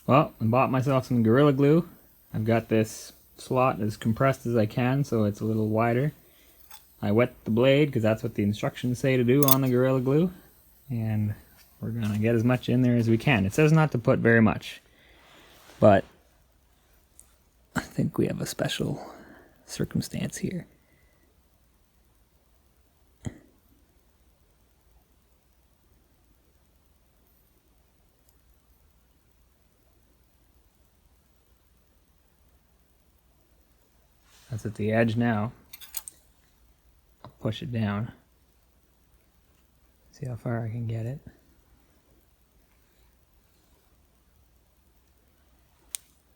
Well, I bought myself some Gorilla Glue. I've got this slot as compressed as I can so it's a little wider. I wet the blade because that's what the instructions say to do on the Gorilla Glue. And we're going to get as much in there as we can. It says not to put very much, but I think we have a special circumstance here. That's at the edge now. I'll push it down. See how far I can get it.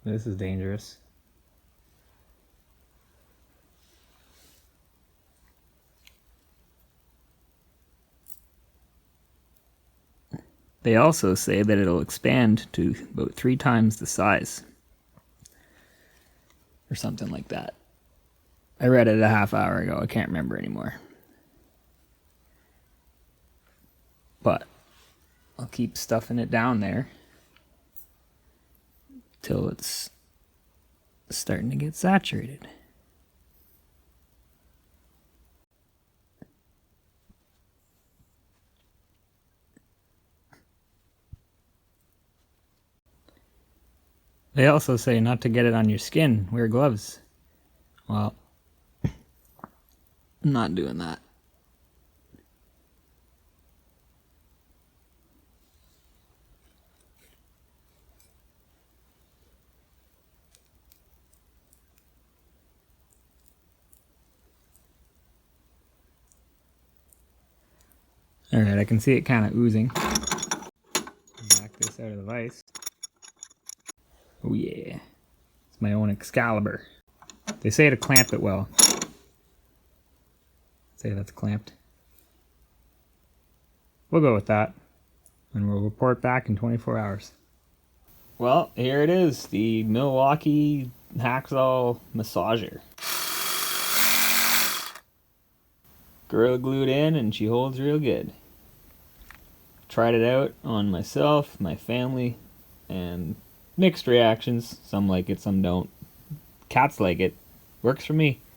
This is dangerous. They also say that it'll expand to about 3 times the size. Or something like that. I read it a half hour ago. I can't remember anymore. But I'll keep stuffing it down there till it's starting to get saturated. They also say not to get it on your skin. Wear gloves. Well, I'm not doing that. Alright, I can see it kind of oozing. Back this out of the vise. Oh yeah. It's my own Excalibur. They say to clamp it well. Say that's clamped. We'll go with that. And we'll report back in 24 hours. Well, here it is. The Milwaukee Hackzall massager. Gorilla glued in and she holds real good. Tried it out on myself, my family, and mixed reactions. Some like it, some don't. Cats like it. Works for me.